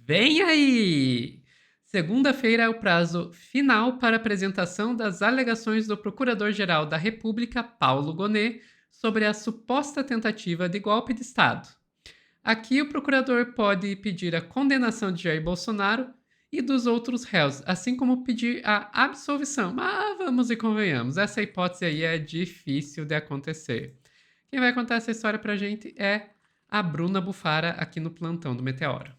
Vem aí! Segunda-feira é o prazo final para apresentação das alegações do Procurador-Geral da República, Paulo Gonet, sobre a suposta tentativa de golpe de Estado. Aqui o procurador pode pedir a condenação de Jair Bolsonaro e dos outros réus, assim como pedir a absolvição. Mas vamos e convenhamos, essa hipótese aí é difícil de acontecer. Quem vai contar essa história pra gente é a Bruna Bufara, aqui no plantão do Meteoro.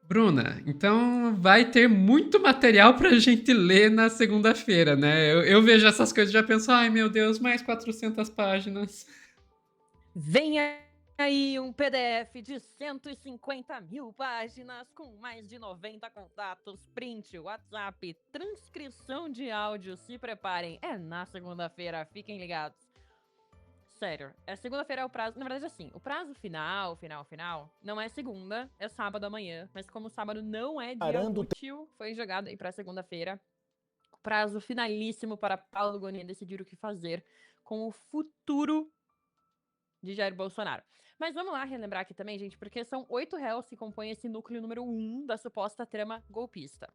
Bruna, então vai ter muito material pra gente ler na segunda-feira, né? Eu vejo essas coisas e já penso, ai meu Deus, mais 400 páginas. Vem aí um PDF de 150 mil páginas com mais de 90 contatos, print, WhatsApp, transcrição de áudio. Se preparem, é na segunda-feira, fiquem ligados. Sério, segunda-feira é o prazo. Na verdade, assim, o prazo final, não é segunda, é sábado amanhã. Mas como sábado não é dia útil, foi jogado aí pra segunda-feira. Prazo finalíssimo para Paulo Gonet decidir o que fazer com o futuro de Jair Bolsonaro. Mas vamos lá relembrar aqui também, gente, porque são 8 réus que compõem esse núcleo número 1 da suposta trama golpista.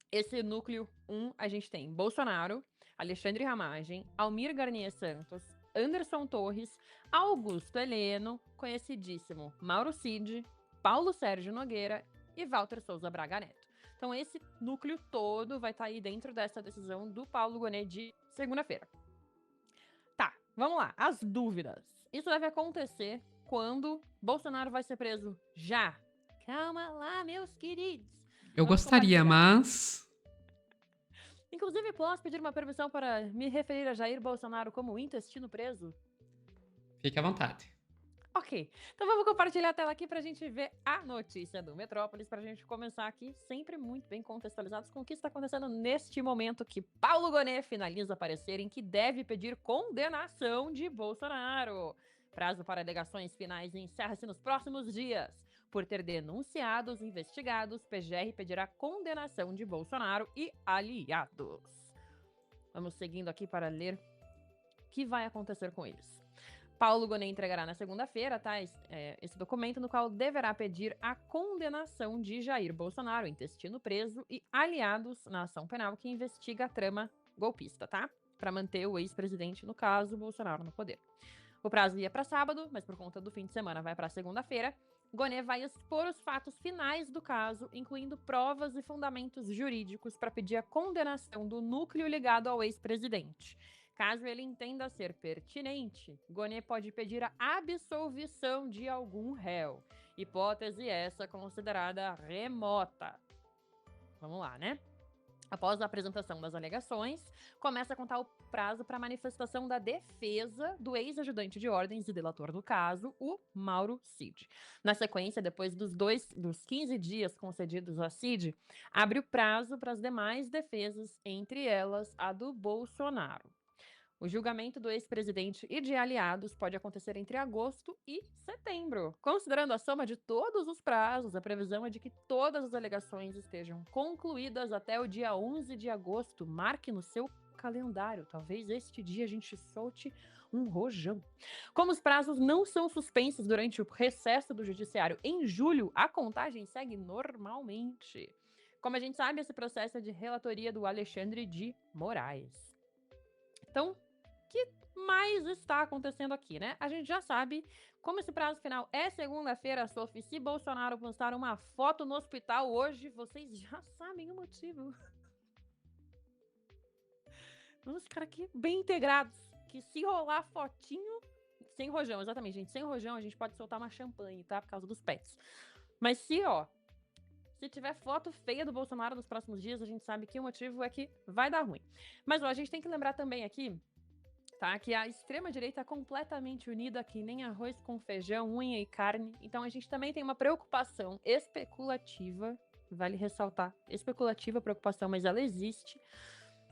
Esse núcleo 1, a gente tem Bolsonaro, Alexandre Ramagem, Almir Garnier Santos, Anderson Torres, Augusto Heleno, conhecidíssimo Mauro Cid, Paulo Sérgio Nogueira e Walter Souza Braga Neto. Então esse núcleo todo vai estar aí dentro dessa decisão do Paulo Gonet de segunda-feira. Tá, vamos lá, as dúvidas. Isso deve acontecer quando Bolsonaro vai ser preso já. Calma lá, meus queridos. Eu Vamos gostaria, compartilhar. mas. Inclusive, posso pedir uma permissão para me referir a Jair Bolsonaro como intestino preso? Fique à vontade. Ok, então vamos compartilhar a tela aqui pra gente ver a notícia do Metrópolis, pra gente começar aqui sempre muito bem contextualizados com o que está acontecendo neste momento que Paulo Gonet finaliza parecer em que deve pedir condenação de Bolsonaro. Prazo para alegações finais encerra-se nos próximos dias. Por ter denunciado os investigados, PGR pedirá condenação de Bolsonaro e aliados. Vamos seguindo aqui para ler o que vai acontecer com eles. Paulo Gonet entregará na segunda-feira, tá? Esse documento no qual deverá pedir a condenação de Jair Bolsonaro, intestino preso e aliados na ação penal que investiga a trama golpista, tá? Para manter o ex-presidente, no caso, Bolsonaro, no poder. O prazo ia para sábado, mas por conta do fim de semana vai para segunda-feira. Gonet vai expor os fatos finais do caso, incluindo provas e fundamentos jurídicos para pedir a condenação do núcleo ligado ao ex-presidente. Caso ele entenda ser pertinente, Gonet pode pedir a absolvição de algum réu. Hipótese essa considerada remota. Vamos lá, né? Após a apresentação das alegações, começa a contar o prazo para manifestação da defesa do ex-ajudante de ordens e delator do caso, o Mauro Cid. Na sequência, depois dos 15 dias concedidos a Cid, abre o prazo para as demais defesas, entre elas a do Bolsonaro. O julgamento do ex-presidente e de aliados pode acontecer entre agosto e setembro. Considerando a soma de todos os prazos, a previsão é de que todas as alegações estejam concluídas até o dia 11 de agosto. Marque no seu calendário. Talvez este dia a gente solte um rojão. Como os prazos não são suspensos durante o recesso do judiciário em julho, a contagem segue normalmente. Como a gente sabe, esse processo é de relatoria do Alexandre de Moraes. Então, o que mais está acontecendo aqui, né? A gente já sabe, como esse prazo final é segunda-feira, Sophie, se Bolsonaro postar uma foto no hospital hoje, vocês já sabem o motivo. Vamos ficar aqui bem integrados, que se rolar fotinho, sem rojão, exatamente, gente, sem rojão a gente pode soltar uma champanhe, tá? Por causa dos pets. Mas se tiver foto feia do Bolsonaro nos próximos dias, a gente sabe que o motivo é que vai dar ruim. Mas, ó, a gente tem que lembrar também aqui, tá, que a extrema-direita é completamente unida, que nem arroz com feijão, unha e carne. Então, a gente também tem uma preocupação especulativa, vale ressaltar, especulativa preocupação, mas ela existe,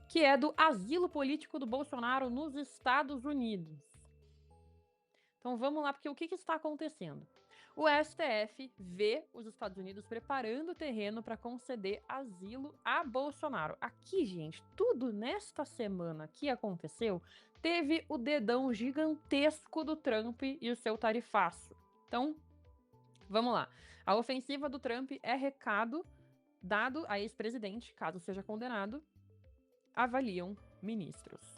que é do asilo político do Bolsonaro nos Estados Unidos. Então, vamos lá, porque o que está acontecendo? O STF vê os Estados Unidos preparando o terreno para conceder asilo a Bolsonaro. Aqui, gente, tudo nesta semana que aconteceu teve o dedão gigantesco do Trump e o seu tarifaço. Então, vamos lá. A ofensiva do Trump é recado dado a ex-presidente, caso seja condenado, avaliam ministros.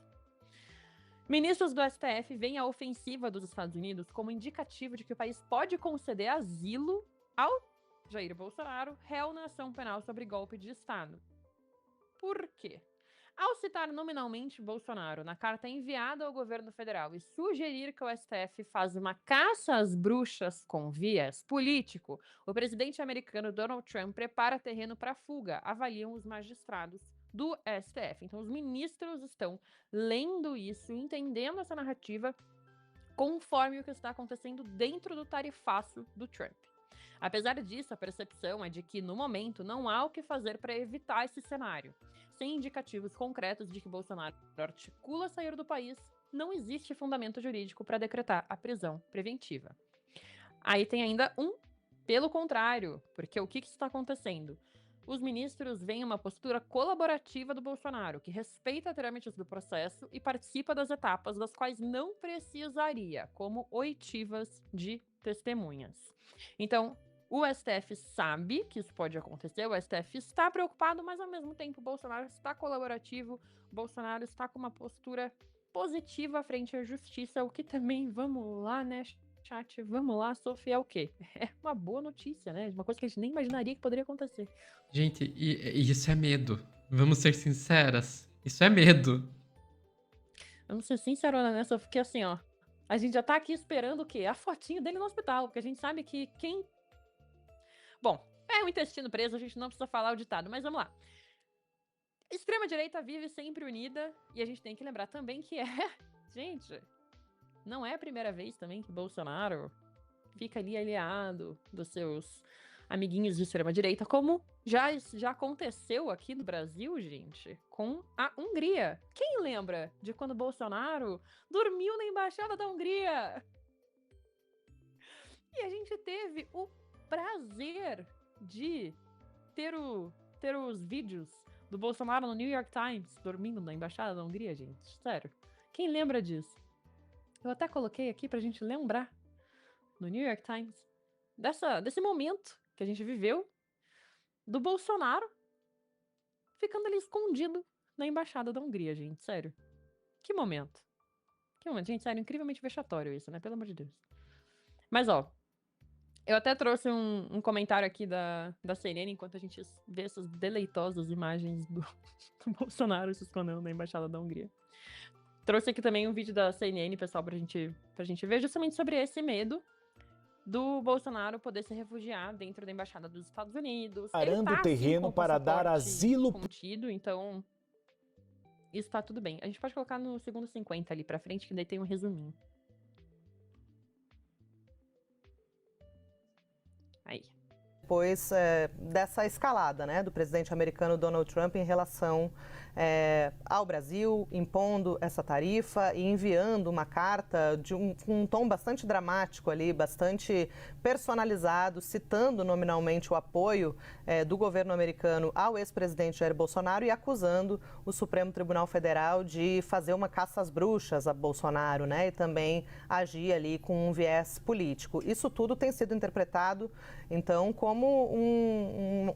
Ministros do STF veem a ofensiva dos Estados Unidos como indicativo de que o país pode conceder asilo ao Jair Bolsonaro, réu na ação penal sobre golpe de Estado. Por quê? Ao citar nominalmente Bolsonaro na carta enviada ao governo federal e sugerir que o STF faz uma caça às bruxas com viés político, o presidente americano Donald Trump prepara terreno para fuga, avaliam os magistrados do STF. Então, os ministros estão lendo isso, entendendo essa narrativa, conforme o que está acontecendo dentro do tarifaço do Trump. Apesar disso, a percepção é de que, no momento, não há o que fazer para evitar esse cenário. Sem indicativos concretos de que Bolsonaro articula sair do país, não existe fundamento jurídico para decretar a prisão preventiva. Aí tem ainda pelo contrário, porque o que está acontecendo? Os ministros veem uma postura colaborativa do Bolsonaro, que respeita trâmites do processo e participa das etapas das quais não precisaria, como oitivas de testemunhas. Então, o STF sabe que isso pode acontecer, o STF está preocupado, mas ao mesmo tempo o Bolsonaro está colaborativo, o Bolsonaro está com uma postura positiva frente à justiça, o que também, vamos lá, né, chat, vamos lá, Sofia, é o quê? É uma boa notícia, né? Uma coisa que a gente nem imaginaria que poderia acontecer. Gente, e isso é medo. Vamos ser sinceras. Isso é medo. Vamos ser sincerona, né, Sofia? Porque assim, ó, a gente já tá aqui esperando o quê? A fotinho dele no hospital, porque a gente sabe que quem... Bom, é um intestino preso, a gente não precisa falar o ditado, mas vamos lá. Extrema-direita vive sempre unida, e a gente tem que lembrar também que gente, não é a primeira vez também que Bolsonaro fica ali aliado dos seus amiguinhos de extrema-direita, como já aconteceu aqui no Brasil, gente, com a Hungria. Quem lembra de quando Bolsonaro dormiu na embaixada da Hungria? E a gente teve o prazer de ter os vídeos do Bolsonaro no New York Times dormindo na embaixada da Hungria, gente. Sério. Quem lembra disso? Eu até coloquei aqui pra gente lembrar no New York Times desse momento que a gente viveu do Bolsonaro ficando ali escondido na embaixada da Hungria, gente. Sério. Que momento. Que momento, gente. Sério, incrivelmente vexatório isso, né? Pelo amor de Deus. Mas, ó, eu até trouxe um comentário aqui da CNN enquanto a gente vê essas deleitosas imagens do Bolsonaro se escondendo na embaixada da Hungria. Trouxe aqui também um vídeo da CNN, pessoal, pra gente ver justamente sobre esse medo do Bolsonaro poder se refugiar dentro da embaixada dos Estados Unidos. Preparando o terreno para dar asilo contido, então isso tá tudo bem. A gente pode colocar no segundo 50 ali pra frente, que daí tem um resuminho. Aí. Depois dessa escalada, né, do presidente americano Donald Trump em relação ao Brasil, impondo essa tarifa e enviando uma carta com um tom bastante dramático ali, bastante personalizado, citando nominalmente o apoio do governo americano ao ex-presidente Jair Bolsonaro e acusando o Supremo Tribunal Federal de fazer uma caça às bruxas a Bolsonaro, né, e também agir ali com um viés político. Isso tudo tem sido interpretado, então, como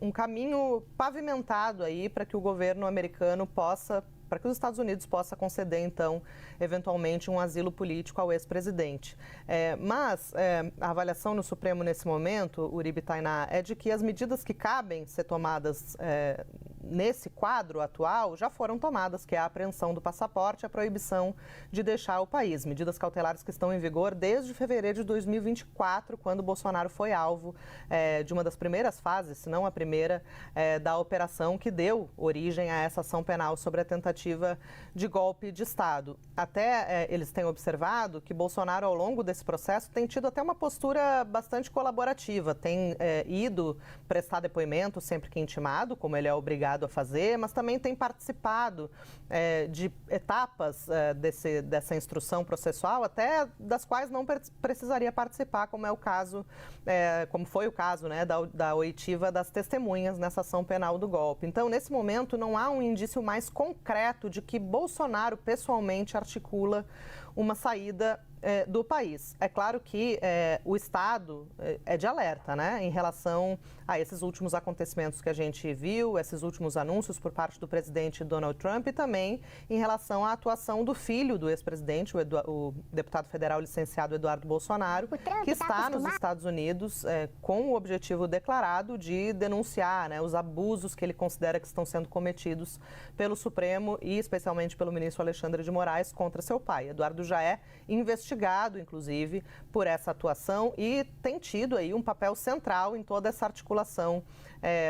um caminho pavimentado aí para que o governo americano para que os Estados Unidos possa conceder, então, eventualmente, um asilo político ao ex-presidente. Mas a avaliação no Supremo nesse momento, Uribe Tainá, é de que as medidas que cabem ser tomadas nesse quadro atual já foram tomadas, que é a apreensão do passaporte e a proibição de deixar o país. Medidas cautelares que estão em vigor desde fevereiro de 2024, quando Bolsonaro foi alvo de uma das primeiras fases, se não a primeira, da operação que deu origem a essa ação penal sobre a tentativa de golpe de Estado. Até eles têm observado que Bolsonaro, ao longo desse processo, tem tido até uma postura bastante colaborativa, tem ido prestar depoimento sempre que intimado, como ele é obrigado obrigado a fazer, mas também tem participado de etapas dessa instrução processual, até das quais não precisaria participar, como é o caso, como foi o caso, né, da oitiva das testemunhas nessa ação penal do golpe. Então, nesse momento, não há um indício mais concreto de que Bolsonaro pessoalmente articula uma saída do país. É claro que o Estado é de alerta, né, em relação a esses últimos acontecimentos que a gente viu, esses últimos anúncios por parte do presidente Donald Trump e também em relação à atuação do filho do ex-presidente, o deputado federal licenciado Eduardo Bolsonaro, que está nos Estados Unidos com o objetivo declarado de denunciar, né, os abusos que ele considera que estão sendo cometidos pelo Supremo e especialmente pelo ministro Alexandre de Moraes contra seu pai. Eduardo já é investigado, inclusive, por essa atuação e tem tido aí um papel central em toda essa articulação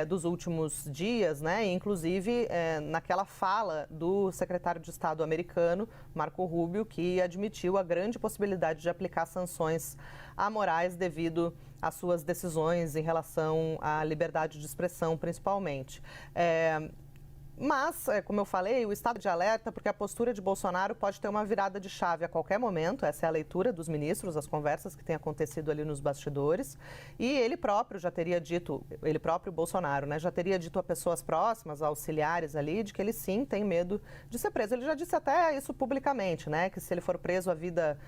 dos últimos dias, né? Inclusive naquela fala do secretário de Estado americano, Marco Rubio, que admitiu a grande possibilidade de aplicar sanções a Moraes devido às suas decisões em relação à liberdade de expressão, principalmente. Mas, como eu falei, o estado de alerta, porque a postura de Bolsonaro pode ter uma virada de chave a qualquer momento. Essa é a leitura dos ministros, as conversas que têm acontecido ali nos bastidores. E ele próprio já teria dito, ele próprio Bolsonaro, né, já teria dito a pessoas próximas, auxiliares ali, de que ele sim tem medo de ser preso. Ele já disse até isso publicamente, né, que se ele for preso a vida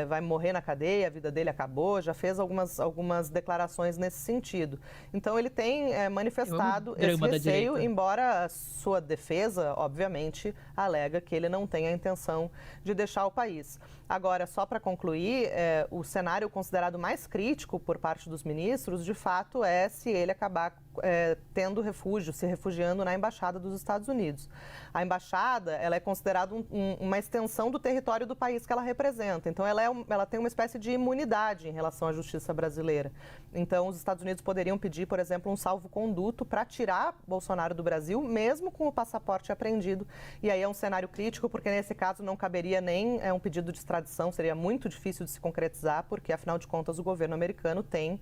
vai morrer na cadeia, a vida dele acabou, já fez algumas declarações nesse sentido. Então ele tem manifestado esse receio, embora a sua defesa, obviamente, alega que ele não tem a intenção de deixar o país. Agora, só para concluir, o cenário considerado mais crítico por parte dos ministros, de fato, é se ele acabar tendo refúgio, se refugiando na Embaixada dos Estados Unidos. A Embaixada, ela é considerada uma extensão do território do país que ela representa. Então, ela tem uma espécie de imunidade em relação à justiça brasileira. Então, os Estados Unidos poderiam pedir, por exemplo, um salvo-conduto para tirar Bolsonaro do Brasil, mesmo com o passaporte apreendido. E aí é um cenário crítico, porque nesse caso não caberia nem um pedido de extradição, seria muito difícil de se concretizar, porque, afinal de contas, o governo americano tem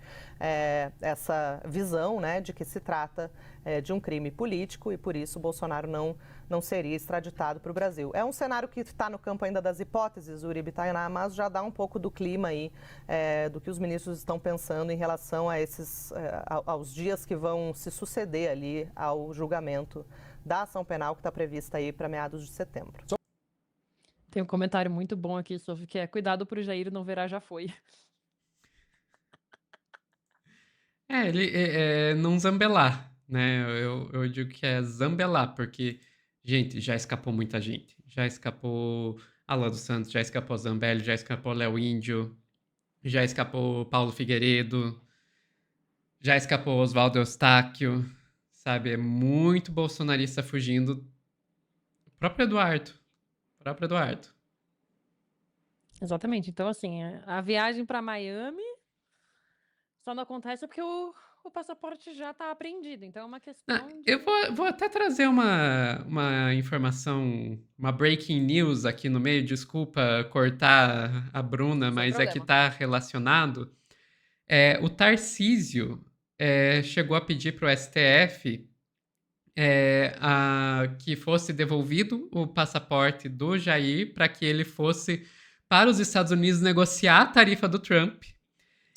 essa visão, né, de que se trata de um crime político e, por isso, Bolsonaro não seria extraditado para o Brasil. É um cenário que está no campo ainda das hipóteses, Uribe e Tainá, mas já dá um pouco do clima aí, do que os ministros estão pensando em relação a aos dias que vão se suceder ali ao julgamento da ação penal que está prevista aí para meados de setembro. Tem um comentário muito bom aqui, Sophie, que é: cuidado pro Jair, não verá, já foi. Ele não zambelar, né? Eu digo que é zambelar, porque, gente, já escapou muita gente. Já escapou Alan dos Santos, já escapou Zambelli, já escapou Léo Índio, já escapou Paulo Figueiredo, já escapou Oswaldo Eustáquio, sabe? É muito bolsonarista fugindo. O próprio Eduardo. Exatamente. Então, assim, a viagem para Miami só não acontece porque o passaporte já está apreendido. Então, é uma questão de... Eu vou até trazer uma informação, uma breaking news aqui no meio. Desculpa cortar a Bruna, Sem mas é que problema. está relacionado. O Tarcísio chegou a pedir para o STF que fosse devolvido o passaporte do Jair para que ele fosse para os Estados Unidos negociar a tarifa do Trump.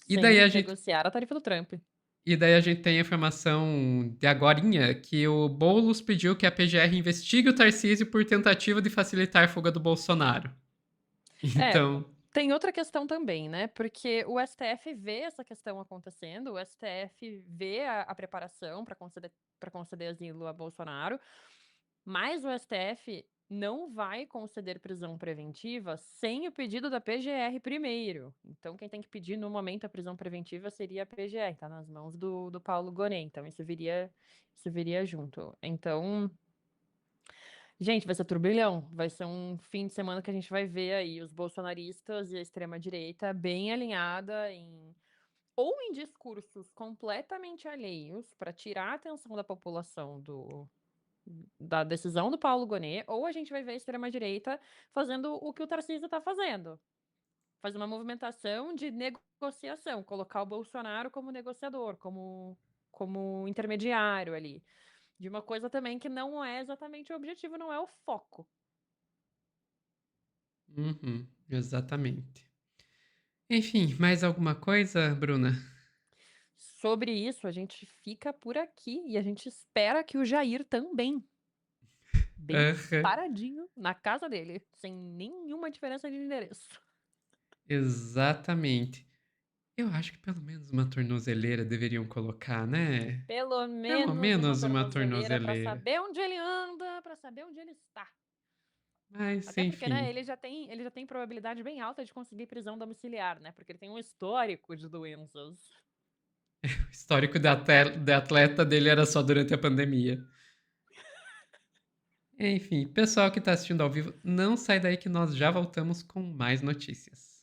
E Sim, daí negociar a tarifa do Trump. E daí a gente tem a informação de agorinha que o Boulos pediu que a PGR investigue o Tarcísio por tentativa de facilitar a fuga do Bolsonaro. Então... Tem outra questão também, né? Porque o STF vê essa questão acontecendo, o STF vê a preparação para conceder asilo a Bolsonaro, mas o STF não vai conceder prisão preventiva sem o pedido da PGR primeiro. Então, quem tem que pedir no momento a prisão preventiva seria a PGR, tá nas mãos do Paulo Gonet. Então, isso viria junto. Então, gente, vai ser turbilhão. Vai ser um fim de semana que a gente vai ver aí os bolsonaristas e a extrema-direita bem alinhada ou em discursos completamente alheios para tirar a atenção da população da decisão do Paulo Gonet, ou a gente vai ver a extrema-direita fazendo o que o Tarcísio está fazendo. Fazer uma movimentação de negociação, colocar o Bolsonaro como negociador, como intermediário ali. de uma coisa também que não é exatamente o objetivo, não é o foco. Uhum, exatamente. Enfim, mais alguma coisa, Bruna? Sobre isso, a gente fica por aqui e a gente espera que o Jair também. Bem Aham, paradinho na casa dele, sem nenhuma diferença de endereço. exatamente. Eu acho que pelo menos uma tornozeleira deveriam colocar, né? Pelo Pelo menos uma menos uma tornozeleira pra tornozeleira. saber onde ele anda, pra saber onde ele está. Mas, Até porque, né, enfim, ele já tem probabilidade bem alta de conseguir prisão domiciliar, né? Porque ele tem um histórico de doenças. o histórico da atleta dele era só durante a pandemia. Enfim, pessoal que está assistindo ao vivo, não sai daí que nós já voltamos com mais notícias.